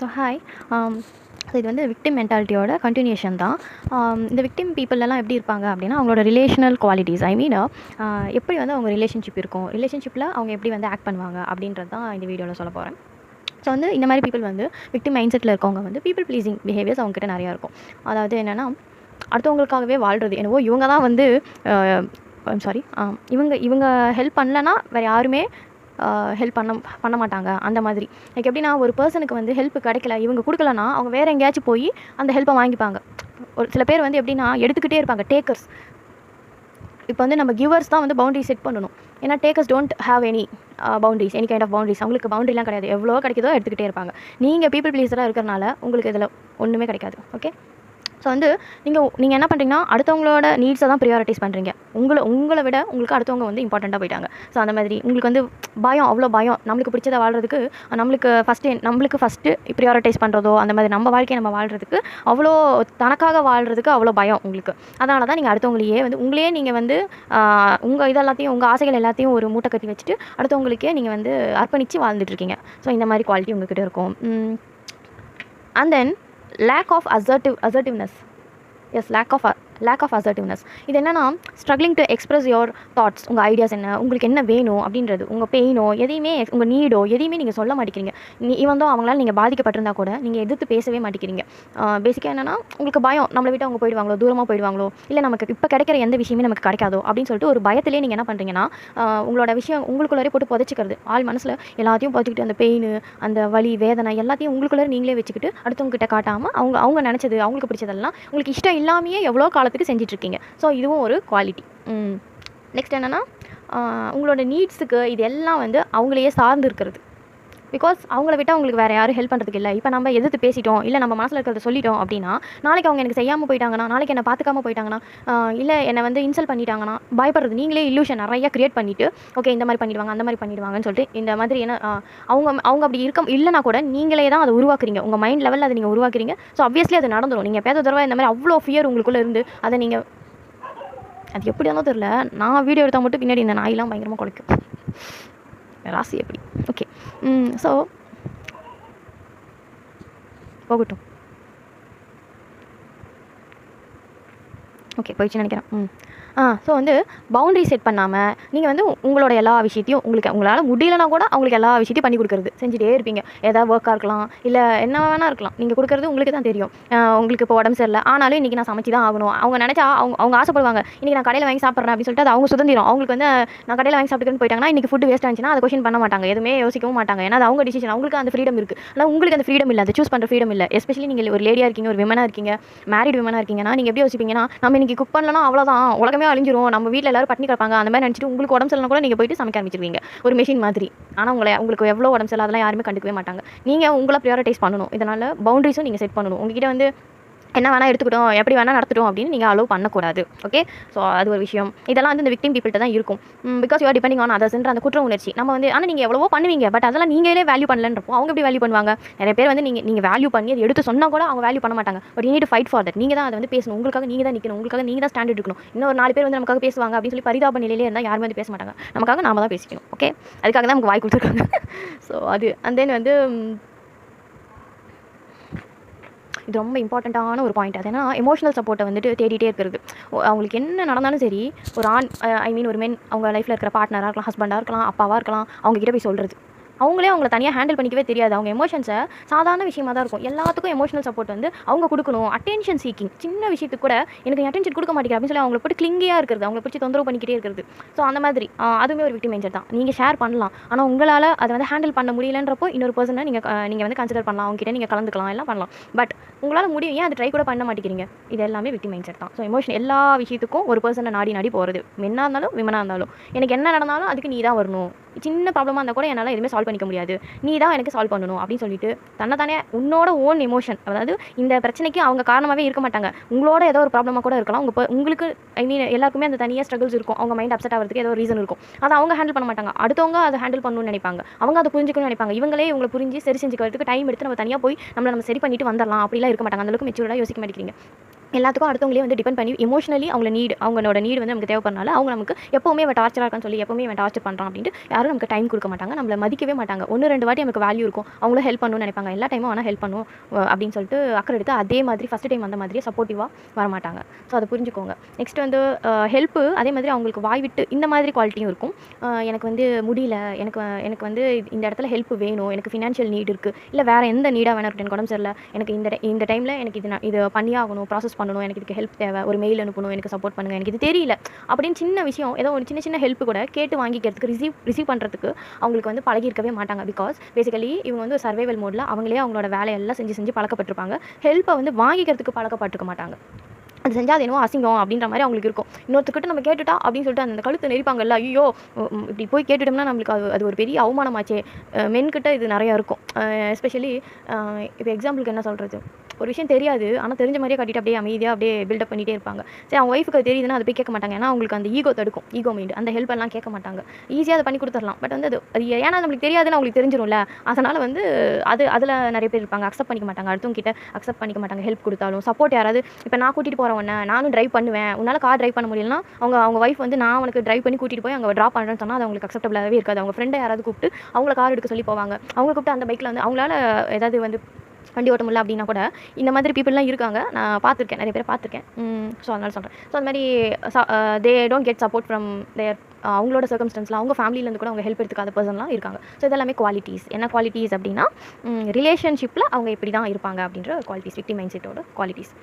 So hi. So இது வந்து victim மென்டாலிட்டியோட continuation தான். இந்த விக்டிம் பீப்புளெல்லாம் எப்படி இருப்பாங்க அப்படின்னா, அவங்களோட ரிலேஷனல் குவாலிட்டிஸ் எப்படி வந்து அவங்க ரிலேஷன்ஷிப் இருக்கும், ரிலேஷன்ஷிப்பில் அவங்க எப்படி வந்து ஆக்ட் பண்ணுவாங்க அப்படின்றது தான் இந்த வீடியோவில் சொல்ல போகிறேன். ஸோ வந்து இந்த மாதிரி பீப்புள் வந்து விக்டிம் மைண்ட் செட்டில் இருக்கவங்க வந்து பீப்புள் ப்ளீஸிங் பிஹேவியர்ஸ் அவங்ககிட்ட நிறையா இருக்கும். அதாவது என்னென்னா, அடுத்தவங்களுக்காகவே வாழ்கிறது. என்னவோ இவங்க தான் வந்து சாரி இவங்க ஹெல்ப் பண்ணலன்னா வேறு யாருமே ஹெல்ப் பண்ண மாட்டாங்க. அந்த மாதிரி லைக் எப்படின்னா, ஒரு பர்சனுக்கு வந்து ஹெல்ப் கிடைக்கல, இவங்க கொடுக்கலன்னா அவங்க வேறு எங்கேயாச்சும் போய் அந்த ஹெல்ப்பை வாங்கிப்பாங்க. ஒரு சில பேர் வந்து எப்படின்னா எடுத்துக்கிட்டே இருப்பாங்க, டேக்கர்ஸ். இப்போ வந்து நம்ம கிவர்ஸ் தான் வந்து பவுண்டரி செட் பண்ணணும். ஏன்னா takers don't have any boundaries, any kind of boundaries. அவங்களுக்கு பவுண்டரிலாம் கிடையாது, எவ்வளோ கிடைக்குதோ எடுத்துக்கிட்டே இருப்பாங்க. நீங்கள் பீப்புள் ப்ளீஸராக இருக்கிறனால உங்களுக்கு இதில் ஒன்றுமே கிடைக்காது. ஓகே. ஸோ வந்து நீங்கள் என்ன பண்ணுறீங்கன்னா, அடுத்தவங்களோட நீட்ஸை தான் ப்ரியாரிட்டைஸ் பண்ணுறீங்க. உங்களை விட உங்களுக்கு அடுத்தவங்க வந்து இம்பார்ட்டண்ட்டாக போயிட்டாங்க. ஸோ அந்த மாதிரி உங்களுக்கு வந்து பயம், அவ்வளோ பயம். நம்மளுக்கு பிடிச்சதை வாழ்கிறதுக்கு நம்மளுக்கு ஃபஸ்ட்டு ப்ரியாரிட்டைஸ் பண்ணுறதோ, அந்த மாதிரி நம்ம வாழ்க்கையை நம்ம வாழ்கிறதுக்கு அவ்வளோ தனக்காக வாழ்கிறதுக்கு அவ்வளோ பயம் உங்களுக்கு. அதனால தான் நீங்கள் அடுத்தவங்களையே வந்து உங்களையே நீங்கள் வந்து உங்கள் இதெல்லாத்தையும், உங்கள் ஆசைகள் எல்லாத்தையும் ஒரு மூட்டை கட்டி வச்சுட்டு அடுத்தவங்களுக்கே நீங்கள் வந்து அர்ப்பணித்து வாழ்ந்துட்டுருக்கீங்க. ஸோ இந்த மாதிரி குவாலிட்டி உங்கள்கிட்ட இருக்கும். And then lack of assertiveness. Yes, lack of assertiveness. இது என்னென்னா, struggling to express your thoughts. உங்கள் ஐடியாஸ் என்ன, உங்களுக்கு என்ன வேணும் அப்படின்றது, உங்கள் பெயினோ எதையுமே, உங்கள் நீடோ எதையுமே நீங்கள் சொல்ல மாட்டேங்கிறீங்க. இவந்தோ அவங்களால நீங்கள் பாதிக்கப்பட்டிருந்தா கூட நீங்கள் எதிர்த்து பேசவே மாட்டேங்கிறீங்க. பேசிக்காக என்னென்னா, உங்களுக்கு பயம், நம்மளை விட்டு அவங்க போயிடுவாங்களோ, தூரமாக போயிடுவாங்களோ, இல்லை நமக்கு இப்போ கிடைக்கிற எந்த விஷயமே நமக்கு கிடைக்காதோ அப்படின்னு சொல்லிட்டு ஒரு பயத்திலே நீங்கள் என்ன பண்ணுறீங்கன்னா, உங்களோட விஷயம் உங்களுக்குள்ளே போட்டு புதைச்சிக்கிறது. ஆள் மனசில் எல்லாத்தையும் புதைச்சிக்கிட்டு அந்த பெயின், அந்த வலி, வேதனை எல்லாத்தையும் உங்களுக்குள்ளே நீங்களே வச்சுக்கிட்டு அடுத்தவங்க கிட்ட காட்டாமல் அவங்க நினச்சது, அவங்களுக்கு பிடிச்சதெல்லாம் உங்களுக்கு இஷ்டம் இல்லாமையே எவ்வளோ காலத்துக்கு செஞ்சிட்ருக்கீங்க. ஸோ இதுவும் ஒரு குவாலிட்டி. நெக்ஸ்ட் என்னென்னா, உங்களோட நீட்ஸுக்கு இது எல்லாம் வந்து அவங்களையே சார்ந்து இருக்கிறது. பிகாஸ் அவங்கள விட்டால் அவங்களுக்கு வேறு யாரும் ஹெல்ப் பண்ணுறதுக்கு இல்லை. இப்போ நம்ம எதிர்த்து பேசிட்டோம், இல்லை நம்ம மனசில் இருக்கிறத சொல்லிட்டோம் அப்படின்னா, நாளைக்கு அவங்க எனக்கு செய்யாமல் போயிட்டாங்கன்னா, நாளைக்கு என்னை பார்த்துக்காமல் போயிட்டாங்கன்னா, இல்லை என்னை வந்து இன்சல்ட் பண்ணிட்டாங்கன்னா, பயப்படுறது. நீங்களே இல்லூஷன் நிறையா க்ரியேட் பண்ணிவிட்டு, ஓகே இந்த மாதிரி பண்ணிடுவாங்க, அந்த மாதிரி பண்ணிடுவாங்கன்னு சொல்லிட்டு இந்த மாதிரி என்ன அவங்க அப்படி இல்லைனா கூட நீங்களே தான் அதை உருவாக்குறீங்க. உங்கள் மைண்ட் லெவலில் அதை நீங்கள் உருவாக்குறீங்க. ஸோ ஆப்வியஸ்லி அது நடந்துடும். நீங்கள் பேச தடவை இந்த மாதிரி அவ்வளோ ஃபியர் உங்களுக்குள்ளே இருந்து அதை நீங்கள், அது எப்படி இருந்தாலும் தெரில, நான் வீடியோ எடுத்தால் மட்டும் பின்னாடி இந்த நாயெலாம் பயங்கரமாக குலைக்கும். ராசி எப்படி? ஓகே. ஸோ போகட்டும். ஓகே, போயிடுச்சுன்னு நினைக்கிறேன். ஸோ வந்து பவுண்டரி செட் பண்ணாமல் நீங்கள் வந்து உங்களோட எல்லா விஷயத்தையும் உங்களால் முடியலனா கூட அவங்களுக்கு எல்லா விஷயத்தையும் பண்ணி கொடுக்குறது செஞ்சுட்டே இருப்பீங்க. ஏதாவது ஒர்க்காக இருக்கலாம், இல்லை என்ன வேணா இருக்கலாம். நீங்கள் கொடுக்குறது உங்களுக்கு தான் தெரியும். உங்களுக்கு இப்போ உடம்பு சரியில்லை, ஆனாலும் இன்றைக்கி நான் சமைச்சி தான் ஆகணும். அவங்க நினச்சா அவங்க ஆசைப்படுவாங்க, இன்றைக்கி நான் கடையில் வாங்கி சாப்பிட்றேன் அப்படின்னு சொல்லிட்டு அது அவங்க சுதந்திரம். அவங்களுக்கு வந்து நான் கடையில் வாங்கி சாப்பிட்டுன்னு போயிட்டாங்கன்னா, இன்றைக்கி ஃபுட்டு வேஸ்ட் ஆச்சுன்னா அதை கொஸ்டின் பண்ண மாட்டாங்க, எதுவுமே யோசிக்கவும் மாட்டாங்க. ஏன்னா அது அவங்க டிசிஷன், அவங்களுக்கு அந்த ஃப்ரீடம் இருக்குது. ஆனால் உங்களுக்கு அந்த ஃப்ரீடம் இல்லை, அதை சூஸ் பண்ணுற ஃப்ரீடம் இல்லை. எஸ்பெஷலி நீங்கள் ஒரு லேடியாக இருக்கீங்க, ஒரு விமனாக இருக்கீங்க, மேரிட் விமனாக இருக்கீங்கன்னா, நீங்கள் எப்படி யோசிப்பீங்கன்னா, நம்ம இன்றைக்கி குக் பண்ணலன்னா அவ்வளோதான், உலகமே அழிஞ்சிரும், நம்ம வீட்டில் எல்லாரும் பட்டினி கிடப்பாங்க, அந்த மாதிரி நினச்சிட்டு உங்களுக்கு உடம்பு சரியில்லைனா கூட நீங்கள் போயிட்டு சமைக்க ஆரம்பிச்சிருவீங்க ஒரு மெஷின் மாதிரி. ஆனால் உங்களுக்கு எவ்வளோ உடம்பு சரியில்லை அதெல்லாம் யாருமே கண்டுக்கவே மாட்டாங்க. நீங்கள் உங்களை ப்ரியாரிட்டைஸ் பண்ணணும். இதனால் பவுண்டரிஸும் நீங்கள் செட் பண்ணணும். உங்ககிட்ட வந்து என்ன வேணால் எடுத்துக்கிட்டோம், எப்படி வேணால் நடத்துட்டோம் அப்படின்னு நீங்கள் அலோவ் பண்ணக்கூடாது. ஓகே. ஸோ அது ஒரு விஷயம். இதெல்லாம் வந்து இந்த விக்டிம் பீப்பிள்கிட்ட தான் இருக்கும். Because you are depending on அதர்ஸ்ன்ற அந்த குற்ற உணர்ச்சி நம்ம வந்து, ஆனால் நீங்கள் எவ்வளவோ பண்ணுவீங்க, பட் அதெல்லாம் நீங்களே வேல்யூ பண்ணலன்றப்போ அவங்க எப்படி வேல்யூ பண்ணுவாங்க? நிறைய பேர் வந்து நீங்கள் வேல்யூ பண்ணி அதை எடுத்து சொன்னால் கூட அவங்க வேல்யூ பண்ண மாட்டாங்க. But you need to fight for that. நீங்கள் தான் அதை வந்து பேசணும், உங்களுக்காக நீங்கள் தான் நிற்கணும், உங்களுக்காக நீங்கள் தான் ஸ்டாண்டர்ட் இருக்கணும். இன்னும் ஒரு 4 பேர் வந்து நமக்காக பேசுவாங்க அப்படின்னு சொல்லி பரிதாப நிலையிலே இருந்தால் யாருமே வந்து பேச மாட்டாங்க. நமக்காக நாம தான் பேசிக்கணும். ஓகே. அதுக்காக தான் நமக்கு வாய் கொடுத்துருக்காங்க. ஸோ அது அண்ட் தென் வந்து இது ரொம்ப இம்பார்ட்டண்ட்டான ஒரு பாயிண்ட். அது ஏன்னா எமோஷனல் சப்போர்ட்டை வந்துட்டு தேடிட்டே இருக்கிறது. அவங்களுக்கு என்ன நடந்தாலும் சரி, ஒரு ஆண் ஒரு மென் அவங்க லைஃப்பில் இருக்கிற பார்ட்னராக இருக்கலாம், ஹஸ்பண்டாக இருக்கலாம், அப்பாவாக இருக்கலாம், அவங்ககிட்ட போய் சொல்கிறது. அவங்கள தனியாக ஹேண்டில் பண்ணிக்கவே தெரியாது. அவங்க எமோஷன்ஸை சாதாரண விஷயமாக தான் இருக்கும். எல்லாத்துக்கும் எமோஷனல் சப்போர்ட் வந்து அவங்க கொடுக்கணும். அட்டென்ஷன் சீக்கிங், சின்ன விஷயத்துக்கு கூட எனக்கு அட்டென்ஷன் கொடுக்க மாட்டேங்கிற அப்படின்னு சொல்லி அவங்கள போட்டு கிளிங்கியாக இருக்கிறது, அவங்கள பிடிச்சி தொந்தரவு பண்ணிக்கிட்டே இருக்கிறது. ஸோ அந்த மாதிரி அதுவுமே ஒரு விக்டிம் மைண்ட் தான். நீங்கள் ஷேர் பண்ணலாம், ஆனால் உங்களால் அதை வந்து ஹேண்டில் பண்ண முடியலன்றப்போ இன்னொரு பர்சனை நீங்கள் வந்து கன்சிடர் பண்ணலாம், அவங்ககிட்ட நீங்கள் கலந்துக்கலாம், எல்லாம் பண்ணலாம். பட் உங்களால் முடியும், ஏன் அதை ட்ரை கூட பண்ண மாட்டேங்கிறீங்க? இது எல்லாமே விக்டிம் மைண்ட் தான். ஸோ எமோஷன் எல்லா விஷயத்துக்கும் ஒரு பர்சனை நாடி போகிறது. மென்னாக இருந்தாலும் விமனாக இருந்தாலும், எனக்கு என்ன நடந்தாலும் அதுக்கு நீ தான் வரணும். சின்ன ப்ராப்ளமாக இருந்தால் கூட என்னால் எதுவுமே சால்வ் பண்ணிக்க முடியாது, நீ தான் எனக்கு சால்வ் பண்ணணும் அப்படின்னு சொல்லிட்டு தன்னைத்தானே உன்னோட ஓன் எமோஷன், அதாவது இந்த பிரச்சனைக்கு அவங்க காரணமாகவே இருக்க மாட்டாங்க. உங்களோட ஏதோ ஒரு ப்ராப்ளமாக கூட இருக்கலாம். உங்களுக்கு எல்லாருக்குமே அந்த தனியாக ஸ்ட்ரகிள்ஸ் இருக்கும். அவங்க மைண்ட் அப்செட் ஆகிறதுக்கு ஏதோ ரீசன் இருக்கும். அதை அவங்க ஹேண்டில் பண்ண மாட்டாங்க, அடுத்தவங்க அதை ஹேண்டில் பண்ணணும்னு நினைப்பாங்க. அவங்க அதை புரிஞ்சுக்கணும்னு நினைப்பாங்க. இவங்களை புரிஞ்சு சரி செஞ்சுக்கிறதுக்கு டைம் எடுத்து நம்ம தனியாக போய் நம்ம சரி பண்ணிட்டு வந்துடலாம் அப்படிலாம் இருக்க மாட்டாங்க. அந்தளவுக்கு மெச்சூர்டாக யோசிக்க மாட்டேங்கிறீங்க. எல்லாத்துக்கும் அடுத்தவங்களே வந்து டிபெண்ட் பண்ணி எமோஷனலி அவங்களோட நீடு வந்து நமக்கு தேவைப்படுறனால அவங்க நமக்கு எப்போவுமே இவன் டார்ச்சராக இருக்கான்னு சொல்லி எப்போவுமே இவன் டார்ச்சர் பண்ணுறான் அப்படின்ட்டு யாரும் நமக்கு டைம் கொடுக்க மாட்டாங்க, நம்மளை மதிக்கவே மாட்டாங்க. 1-2 வாட்டி நமக்கு வேல்யூ இருக்கும், அவங்களும் ஹெல்ப் பண்ணணும்னு நினைப்பாங்க. எல்லா டைமும் ஆனால் ஹெல்ப் பண்ணும் அப்படின்னு சொல்லிட்டு அக்கறை எடுத்து அதே மாதிரி ஃபஸ்ட் டைம் அந்த மாதிரியே சப்போர்ட்டிவாக வரமாட்டாங்க. ஸோ அதை புரிஞ்சுக்கோங்க. நெக்ஸ்ட் வந்து ஹெல்ப்பு அதே மாதிரி அவங்களுக்கு வாய் விட்டு இந்த மாதிரி குவாலிட்டியும் இருக்கும். எனக்கு வந்து முடியல, எனக்கு வந்து இந்த இடத்துல ஹெல்ப் வேணும், எனக்கு ஃபினான்ஷியல் நீட் இருக்குது, இல்லை வேறு எந்த நீடாக வேணும் இருக்கட்டும், எனக்கு உடம்பு சரியில்லை, எனக்கு இந்த டைமில் எனக்கு இது பண்ணி ஆகணும், ப்ராசஸ் பண்ணணும், எனக்கு இதுக்கு ஹெல்ப் தேவை, ஒரு மெயில் அனுப்பணும், எனக்கு சப்போர்ட் பண்ணுங்கள், எனக்கு இது தெரியல அப்படின்னு சின்ன விஷயம் ஏதோ ஒரு சின்ன ஹெல்ப் கூட கேட்டு வாங்கிக்கிறதுக்கு ரிசீவ் பண்ணுறதுக்கு அவங்களுக்கு வந்து பழகிருக்கவே மாட்டாங்க. பிகாஸ் பேசிக்கலி இவங்க வந்து ஒரு சர்வைவல் மோடில் அவங்களே அவங்களோட வேலையெல்லாம் செஞ்சு பழக்கப்பட்டிருப்பாங்க. ஹெல்ப்பை வந்து வாங்கிக்கிறதுக்கு பழக்கப்பட்டிருக்க மாட்டாங்க. அது செஞ்சால் அது என்னவோ அசிங்கம் அப்படின்ற மாதிரி அவங்களுக்கு இருக்கும். இன்னொருத்தக்கிட்ட நம்ம கேட்டுட்டா அப்படின்னு சொல்லிட்டு அந்த கழுத்தை நெரிப்பாங்கல்ல, ஐயோ இப்படி போய் கேட்டுட்டோம்னா நம்மளுக்கு அது ஒரு பெரிய அவமானமாச்சே. மென்கிட்ட இது நிறையா இருக்கும். எஸ்பெஷலி இப்போ எக்ஸாம்பிளுக்கு என்ன சொல்கிறது, ஒரு விஷயம் தெரியாது ஆனால் தெரிஞ்ச மாதிரியே காட்டிட்டு அப்படியே அமைதியாக அப்படியே பில்டப் பண்ணிகிட்டே இருப்பாங்க. சரி, அவங்க ஒய்ஃபுக்கு அது தெரியுதுன்னா அதை போய் கேட்க மாட்டாங்க. ஏன்னா அவங்களுக்கு அந்த ஈகோ தடுக்கும், ஈகோ மைண்டு, அந்த ஹெல்ப் எல்லாம் கேட்க மாட்டாங்க. ஈஸியாக அதை பண்ணி கொடுத்துடலாம். பட் வந்து அது ஏன்னா நம்மளுக்கு தெரியாதுன்னு அவங்களுக்கு தெரிஞ்சிடும்ல. அதனால் வந்து அதில் நிறைய பேர் இருப்பாங்க, அக்செப்ட் பண்ணிக்க மாட்டாங்க. அடுத்தவங்க கிட்ட அக்செப்ட் பண்ணிக்க மாட்டாங்க ஹெல்ப் கொடுத்தாலும். சப்போர்ட் யாராவது இப்போ நான் கூட்டிகிட்டு போகிறேன், நானும் ட்ரைவ் பண்ணுவேன், உன்னால் கார் ட்ரைவ் பண்ண முடியலன்னா அவங்க ஒய்ஃப் வந்து நான் உனக்கு ட்ரைவ் பண்ணி கூட்டிகிட்டு போய் அங்கே ட்ராப் பண்ணுறேன்னு சொன்னால் அது அவங்களுக்கு அக்செப்டபிளாகவே இருக்காது. அவங்க ஃப்ரெண்டை யாராவது கூப்பிட்டு அவங்கள கார் எடுக்க சொல்லி போவாங்க. அவங்க கூப்பிட்டு அந்த பைக்கில் வந்து அவங்களால ஏதாவது வந்து வண்டி ஓட்ட முடியல அப்படின்னா கூட இந்த மாதிரி பீப்புளெலாம் இருக்காங்க. நான் பார்த்துருக்கேன், நிறைய பேரை பார்த்துருக்கேன். ஸோ அதனால் சொல்கிறேன். ஸோ அந்த மாதிரி they don't get support from their அவங்களோட சர்க்கம்ஸ்டன்ஸில் அவங்க ஃபேமிலியிலேருந்து கூட அவங்க ஹெல்ப் எடுத்துக்காத பர்சன்லாம் இருக்காங்க. ஸோ இதெல்லாமே குவாலிட்டிஸ். என்ன குவாலிட்டிஸ் அப்படின்னா ரிலேஷன்ஷிப்பில் அவங்க இப்படி தான் இருப்பாங்க அப்படின்ற குவாலிட்டிஸ், விக்டிம் மைண்ட் செட்டோட குவாலிட்டிஸ்.